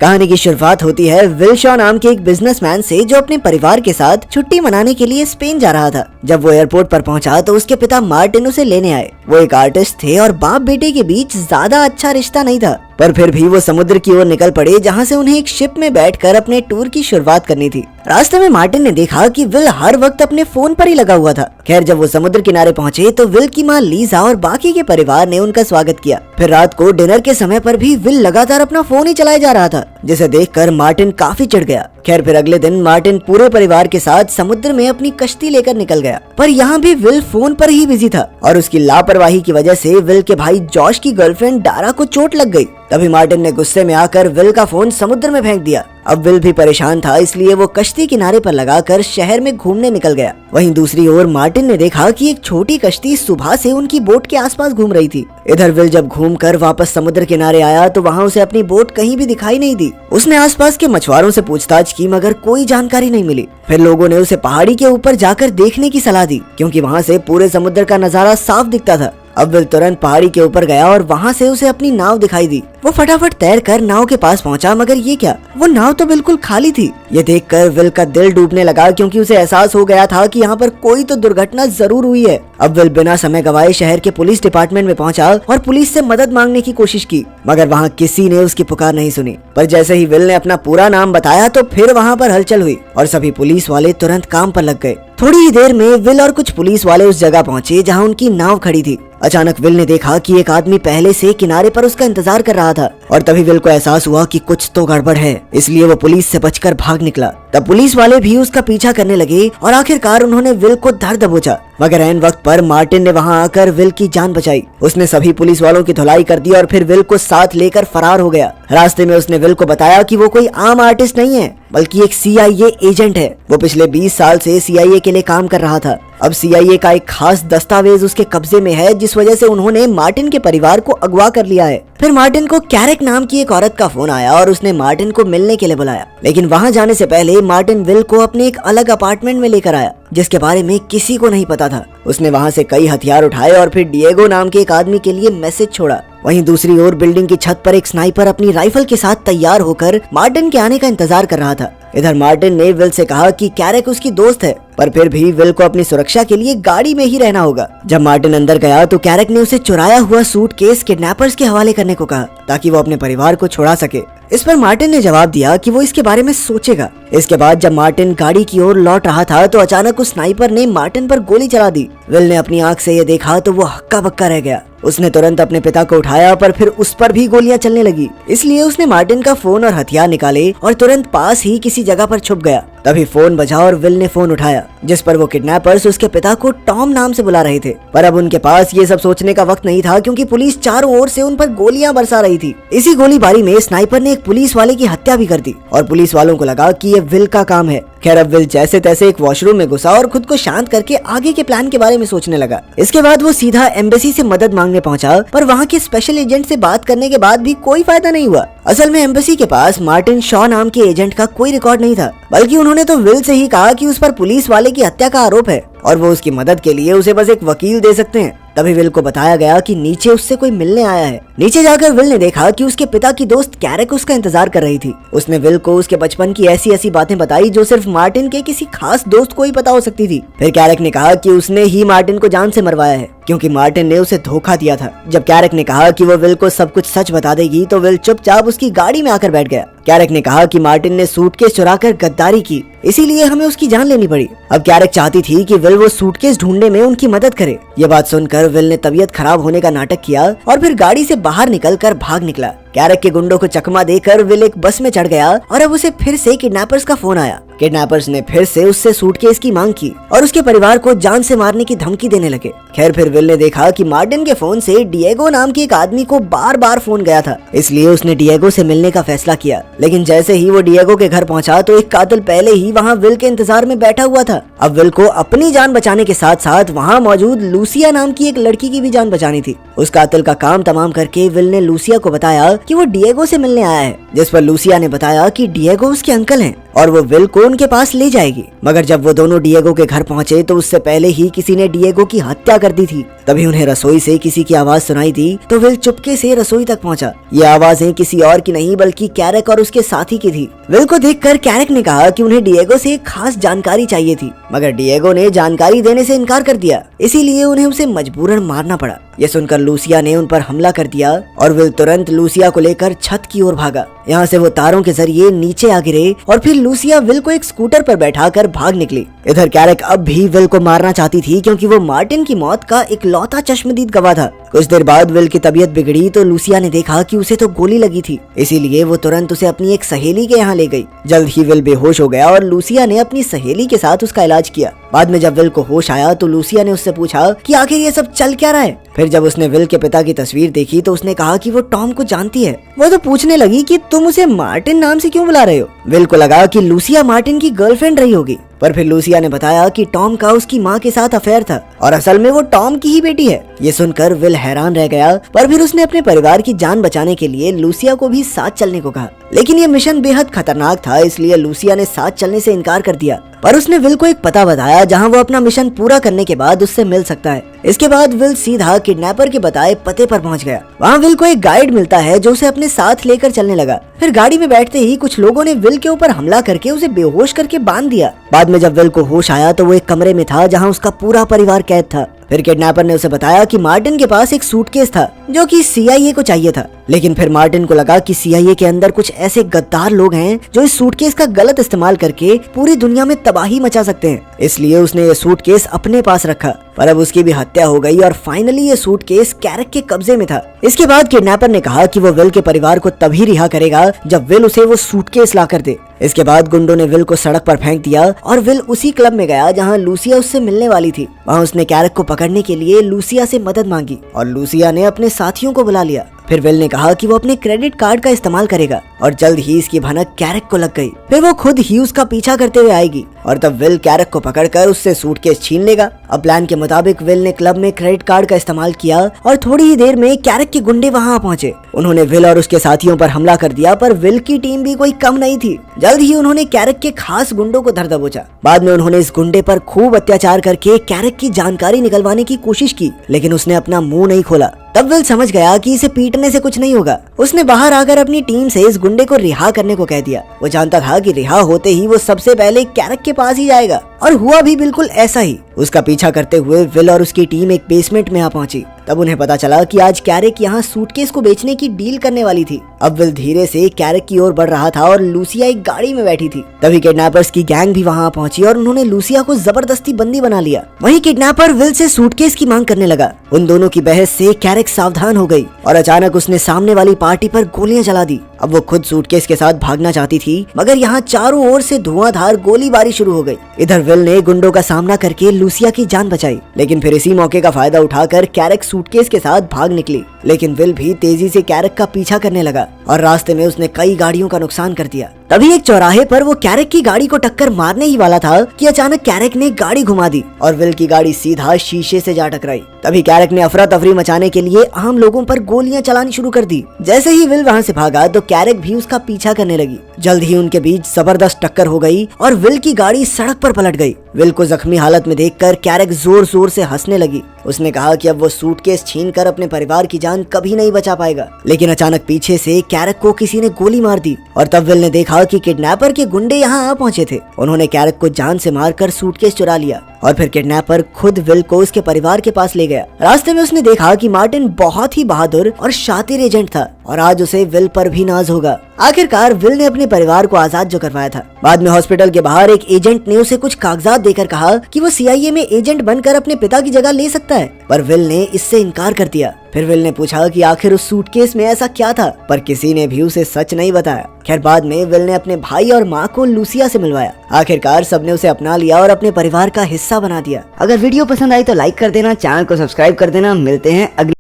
कहानी की शुरुआत होती है विल शॉ नाम के एक बिजनेसमैन से, जो अपने परिवार के साथ छुट्टी मनाने के लिए स्पेन जा रहा था। जब वो एयरपोर्ट पर पहुंचा तो उसके पिता मार्टिन उसे लेने आए। वो एक आर्टिस्ट थे और बाप बेटे के बीच ज्यादा अच्छा रिश्ता नहीं था, पर फिर भी वो समुद्र की ओर निकल पड़े, जहां से उन्हें एक शिप में बैठकर अपने टूर की शुरुआत करनी थी। रास्ते में मार्टिन ने देखा कि विल हर वक्त अपने फोन पर ही लगा हुआ था। खैर, जब वो समुद्र किनारे पहुंचे तो विल की माँ लीजा और बाकी के परिवार ने उनका स्वागत किया। फिर रात को डिनर के समय पर भी विल लगातार अपना फोन ही चलाए जा रहा था, जिसे देखकर मार्टिन काफी चिढ़ गया। खैर, फिर अगले दिन मार्टिन पूरे परिवार के साथ समुद्र में अपनी कश्ती लेकर निकल गया, पर यहाँ भी विल फोन पर ही बिजी था और उसकी लापरवाही की वजह से विल के भाई जॉश की गर्लफ्रेंड डारा को चोट लग गई। तभी मार्टिन ने गुस्से में आकर विल का फोन समुद्र में फेंक दिया। अब विल भी परेशान था, इसलिए वो कश्ती किनारे पर लगाकर शहर में घूमने निकल गया। वहीं दूसरी ओर मार्टिन ने देखा कि एक छोटी कश्ती सुबह से उनकी बोट के आसपास घूम रही थी। इधर विल जब घूमकर वापस समुद्र किनारे आया तो वहाँ उसे अपनी बोट कहीं भी दिखाई नहीं दी। उसने आसपास के मछुआरों से पूछताछ की, मगर कोई जानकारी नहीं मिली। फिर लोगों ने उसे पहाड़ी के ऊपर जाकर देखने की सलाह दी, क्योंकि वहाँ से पूरे समुद्र का नजारा साफ दिखता था। अब विल तुरंत पहाड़ी के ऊपर गया और वहाँ से उसे अपनी नाव दिखाई दी। वो फटाफट तैरकर नाव के पास पहुँचा, मगर ये क्या, वो नाव तो बिल्कुल खाली थी। ये देखकर विल का दिल डूबने लगा, क्योंकि उसे एहसास हो गया था कि यहाँ पर कोई तो दुर्घटना जरूर हुई है। अब विल बिना समय गवाए शहर के पुलिस डिपार्टमेंट में पहुँचा और पुलिस से मदद मांगने की कोशिश की, मगर वहाँ किसी ने उसकी पुकार नहीं सुनी। पर जैसे ही विल ने अपना पूरा नाम बताया तो फिर वहाँ पर हलचल हुई और सभी पुलिस वाले तुरंत काम पर लग गए। थोड़ी ही देर में विल और कुछ पुलिस वाले उस जगह पहुँचे जहाँ उनकी नाव खड़ी थी। अचानक विल ने देखा कि एक आदमी पहले से किनारे पर उसका इंतजार कर रहा था, और तभी विल को एहसास हुआ कि कुछ तो गड़बड़ है, इसलिए वो पुलिस से बचकर भाग निकला। तब पुलिस वाले भी उसका पीछा करने लगे और आखिरकार उन्होंने विल को धर दबोचा, मगर ऐन वक्त पर मार्टिन ने वहां आकर विल की जान बचाई। उसने सभी पुलिस वालों की धुलाई कर दी और फिर विल को साथ लेकर फरार हो गया। रास्ते में उसने विल को बताया कि वो कोई आम आर्टिस्ट नहीं है, बल्कि एक CIA एजेंट है। वो पिछले 20 साल से CIA के लिए काम कर रहा था। अब CIA का एक खास दस्तावेज उसके कब्जे में है, जिस वजह से उन्होंने मार्टिन के परिवार को अगवा कर लिया है। फिर मार्टिन को कैरेक नाम की एक औरत का फोन आया और उसने मार्टिन को मिलने के लिए बुलाया, लेकिन वहां जाने से पहले मार्टिन विल को अपने एक अलग अपार्टमेंट में लेकर आया, जिसके बारे में किसी को नहीं पता था। उसने वहां से कई हथियार उठाए और फिर डिएगो नाम के एक आदमी के लिए मैसेज छोड़ा। वहीं दूसरी ओर बिल्डिंग की छत पर एक स्नाइपर अपनी राइफल के साथ तैयार होकर मार्टिन के आने का इंतजार कर रहा था। इधर मार्टिन ने विल से कहा कि कैरेक उसकी दोस्त है, पर फिर भी विल को अपनी सुरक्षा के लिए गाड़ी में ही रहना होगा। जब मार्टिन अंदर गया तो कैरेक ने उसे चुराया हुआ सूटकेस किडनैपर्स के हवाले करने को कहा, ताकि वो अपने परिवार को छुड़ा सके। इस पर मार्टिन ने जवाब दिया कि वो इसके बारे में सोचेगा। इसके बाद जब मार्टिन गाड़ी की ओर लौट रहा था तो अचानक उस स्नाइपर ने मार्टिन पर गोली चला दी। विल ने अपनी आंख से ये देखा तो वो हक्का बक्का रह गया। उसने तुरंत अपने पिता को उठाया, पर फिर उस पर भी गोलियां चलने लगी, इसलिए उसने मार्टिन का फोन और हथियार निकाले और तुरंत पास ही किसी जगह पर छुप गया। तभी फोन बजा और विल ने फोन उठाया, जिस पर वो किडनैपर्स उसके पिता को टॉम नाम से बुला रहे थे। पर अब उनके पास ये सब सोचने का वक्त नहीं था, क्योंकि पुलिस चारों ओर से उन पर गोलियां बरसा रही थी। इसी गोलीबारी में स्नाइपर ने एक पुलिस वाले की हत्या भी कर दी और पुलिस वालों को लगा कि ये विल का काम है। खैर, अब विल जैसे तैसे एक वॉशरूम में घुसा और खुद को शांत करके आगे के प्लान के बारे में सोचने लगा। इसके बाद वो सीधा एम्बेसी से मदद मांगने पहुंचा, पर वहाँ के स्पेशल एजेंट से बात करने के बाद भी कोई फायदा नहीं हुआ। असल में एम्बेसी के पास मार्टिन शॉ नाम के एजेंट का कोई रिकॉर्ड नहीं था, बल्कि उन्होंने तो विल से ही कहा कि उस पर पुलिस वाले की हत्या का आरोप है और वो उसकी मदद के लिए उसे बस एक वकील दे सकते हैं। तभी विल को बताया गया कि नीचे उससे कोई मिलने आया है। नीचे जाकर विल ने देखा कि उसके पिता की दोस्त कैरेक उसका इंतजार कर रही थी। उसने विल को उसके बचपन की ऐसी ऐसी बातें बताई जो सिर्फ मार्टिन के किसी खास दोस्त को ही पता हो सकती थी। फिर कैरेक ने कहा कि उसने ही मार्टिन को जान से मरवाया है, क्योंकि मार्टिन ने उसे धोखा दिया था। जब कैरेक ने कहा कि वो विल को सब कुछ सच बता देगी तो विल चुपचाप उसकी गाड़ी में आकर बैठ गया। कैरेक ने कहा कि मार्टिन ने सूटकेस चुराकर गद्दारी की, इसीलिए हमें उसकी जान लेनी पड़ी। अब कैरेक चाहती थी कि विल वो सूटकेस ढूंढने में उनकी मदद करे। ये बात सुनकर विल ने तबीयत खराब होने का नाटक किया और फिर गाड़ी से बाहर निकलकर भाग निकला। कैरेक के गुंडों को चकमा देकर विल एक बस में चढ़ गया और अब उसे फिर से किडनैपर्स का फोन आया। किडनैपर्स ने फिर से उससे सूटकेस की मांग की और उसके परिवार को जान से मारने की धमकी देने लगे। खैर, फिर विल ने देखा कि मार्टिन के फोन से डिएगो नाम के एक आदमी को बार बार फोन गया था, इसलिए उसने डिएगो से मिलने का फैसला किया। लेकिन जैसे ही वो डिएगो के घर पहुंचा तो एक कातिल पहले ही वहां विल के इंतजार में बैठा हुआ था। अब विल को अपनी जान बचाने के साथ साथ वहां मौजूद लूसिया नाम की एक लड़की की भी जान बचानी थी। उस कातिल का काम तमाम करके विल ने लूसिया को बताया कि वो डिएगो से मिलने आया है, जिस पर लूसिया ने बताया कि डिएगो उसके अंकल हैं और वो विल को टॉम के पास ले जाएगी। मगर जब वो दोनों डिएगो के घर पहुंचे तो उससे पहले ही किसी ने डिएगो की हत्या कर दी थी। तभी उन्हें रसोई से किसी की आवाज सुनाई दी तो विल चुपके से रसोई तक पहुंचा। ये आवाजें किसी और की नहीं बल्कि कैरक और उसके साथी की थी। विल को देखकर कैरक ने कहा कि उन्हें डिएगो से एक खास जानकारी चाहिए थी, मगर डिएगो ने जानकारी देने से इनकार कर दिया, इसीलिए उन्हें उसे मजबूरन मारना पड़ा। ये सुनकर लूसिया ने उन पर हमला कर दिया और विल तुरंत लूसिया को लेकर छत की ओर भागा। यहाँ से वो तारों के जरिए नीचे आ गिरे और फिर लूसिया विल को एक स्कूटर पर बैठाकर भाग निकली। इधर कैरक अब भी विल को मारना चाहती थी क्योंकि वो मार्टिन की मौत का इकलौता चश्मदीद गवाह था। कुछ देर बाद विल की तबीयत बिगड़ी तो लूसिया ने देखा कि उसे तो गोली लगी थी, इसीलिए वो तुरंत उसे अपनी एक सहेली के यहाँ ले गई। जल्द ही विल बेहोश हो गया और लूसिया ने अपनी सहेली के साथ उसका इलाज किया। बाद में जब विल को होश आया तो लूसिया ने उससे पूछा कि आखिर ये सब चल क्या रहा है। फिर जब उसने विल के पिता की तस्वीर देखी तो उसने कहा कि वो टॉम को जानती है। वो तो पूछने लगी कि तुम उसे मार्टिन नाम से क्यों बुला रहे हो। विल को लगा कि लूसिया मार्टिन की गर्लफ्रेंड रही होगी, पर फिर लूसिया ने बताया कि टॉम का उसकी माँ के साथ अफेयर था और असल में वो टॉम की ही बेटी है। ये सुनकर विल हैरान रह गया, पर फिर उसने अपने परिवार की जान बचाने के लिए लूसिया को भी साथ चलने को कहा। लेकिन ये मिशन बेहद खतरनाक था, इसलिए लूसिया ने साथ चलने से इनकार कर दिया। पर उसने विल को एक पता बताया जहां वो अपना मिशन पूरा करने के बाद उससे मिल सकता है। इसके बाद विल सीधा किडनैपर के बताए पते पर पहुंच गया। वहां विल को एक गाइड मिलता है जो उसे अपने साथ लेकर चलने लगा। फिर गाड़ी में बैठते ही कुछ लोगों ने विल के ऊपर हमला करके उसे बेहोश करके बांध दिया। बाद में जब विल को होश आया तो वो एक कमरे में था जहाँ उसका पूरा परिवार कैद था। फिर किडनैपर ने उसे बताया कि मार्टिन के पास एक सूटकेस था जो कि CIA को चाहिए था। लेकिन फिर मार्टिन को लगा कि CIA के अंदर कुछ ऐसे गद्दार लोग हैं जो इस सूटकेस का गलत इस्तेमाल करके पूरी दुनिया में तबाही मचा सकते हैं, इसलिए उसने ये सूटकेस अपने पास रखा। पर अब उसकी भी हत्या हो गई और फाइनली ये सूटकेस कैरक के कब्जे में था। इसके बाद किडनैपर ने कहा कि वो विल के परिवार को तभी रिहा करेगा जब विल उसे वो सूटकेस ला कर दे। इसके बाद गुंडों ने विल को सड़क पर फेंक दिया और विल उसी क्लब में गया जहां लूसिया उससे मिलने वाली थी। वहां उसने कैरक को पकड़ने के लिए लूसिया से मदद मांगी और लूसिया ने अपने साथियों को बुला लिया। फिर विल ने कहा कि वो अपने क्रेडिट कार्ड का इस्तेमाल करेगा और जल्द ही इसकी भनक कैरक को लग गई। फिर वो खुद ही उसका पीछा करते हुए आएगी और तब विल कैरक को पकड़कर उससे सूटकेस छीन लेगा। अब प्लान के मुताबिक विल ने क्लब में क्रेडिट कार्ड का इस्तेमाल किया और थोड़ी ही देर में कैरक के गुंडे वहां पहुंचे। उन्होंने विल और उसके साथियों पर हमला कर दिया, पर विल की टीम भी कोई कम नहीं थी। जल्द ही उन्होंने कैरक के खास गुंडों को धर दबोचा। बाद में उन्होंने इस गुंडे पर खूब अत्याचार करके कैरक की जानकारी निकलवाने की कोशिश की, लेकिन उसने अपना मुंह नहीं खोला। तब विल समझ गया कि इसे पीटने से कुछ नहीं होगा। उसने बाहर आकर अपनी टीम से इस गुंडे को रिहा करने को कह दिया। वो जानता था कि रिहा होते ही वो सबसे पहले कैरक के पास ही जाएगा और हुआ भी बिल्कुल ऐसा ही। उसका पीछा करते हुए विल और उसकी टीम एक बेसमेंट में आ पहुंची। तब उन्हें पता चला कि आज कैरक यहाँ सूटकेस को बेचने की डील करने वाली थी। अब विल धीरे से कैरक की ओर बढ़ रहा था और लूसिया एक गाड़ी में बैठी थी। तभी किडनैपर्स की गैंग भी वहां पहुंची और उन्होंने लूसिया को जबरदस्ती बंदी बना लिया। वहीं किडनैपर विल से सूटकेस की मांग करने लगा। उन दोनों की बहस से कैरक सावधान हो गई और अचानक उसने सामने वाली पार्टी पर गोलियां चला दी। अब वो खुद सूटकेस के साथ भागना चाहती थी, मगर यहाँ चारों ओर से धुआंधार गोलीबारी शुरू हो गई। इधर विल ने गुंडों का सामना करके लूसिया की जान बचाई, लेकिन फिर इसी मौके का फायदा उठाकर कैरक सूटकेस के साथ भाग निकली। लेकिन विल भी तेजी से कैरक का पीछा करने लगा और रास्ते में उसने कई गाड़ियों का नुकसान कर दिया। तभी एक चौराहे पर वो कैरक की गाड़ी को टक्कर मारने ही वाला था कि अचानक कैरक ने गाड़ी घुमा दी और विल की गाड़ी सीधा शीशे से जा टकराई। तभी कैरक ने अफरा तफरी मचाने के लिए आम लोगों पर गोलियां चलानी शुरू कर दी। जैसे ही विल वहां से भागा तो कैरक भी उसका पीछा करने लगी। जल्द ही उनके बीच जबरदस्त टक्कर हो गई और विल की गाड़ी सड़क पर पलट गई। विल को जख्मी हालत में देखकर कैरक जोर जोर से हंसने लगी। उसने कहा कि अब वो सूटकेस छीनकर अपने परिवार की जान कभी नहीं बचा पाएगा। लेकिन अचानक पीछे से कैरक को किसी ने गोली मार दी और तब विल ने देखा कि किडनैपर के गुंडे यहाँ आ पहुंचे थे। उन्होंने कैरक को जान से मारकर सूटकेस चुरा लिया और फिर किडनैपर खुद विल को उसके परिवार के पास ले गया। रास्ते में उसने देखा कि मार्टिन बहुत ही बहादुर और शातिर एजेंट था और आज उसे विल पर भी नाज होगा। आखिरकार विल ने अपने परिवार को आजाद जो करवाया था। बाद में हॉस्पिटल के बाहर एक एजेंट ने उसे कुछ कागजात देकर कहा कि वो CIA में एजेंट बनकर अपने पिता की जगह ले सकता है, पर विल ने इससे इनकार कर दिया। फिर विल ने पूछा कि आखिर उस सूटकेस में ऐसा क्या था, पर किसी ने भी उसे सच नहीं बताया। खैर बाद में विल ने अपने भाई और माँ को लूसिया से मिलवाया। आखिरकार सबने उसे अपना लिया और अपने परिवार का हिस्सा बना दिया। अगर वीडियो पसंद आई तो लाइक कर देना, चैनल को सब्सक्राइब कर देना। मिलते हैं अगली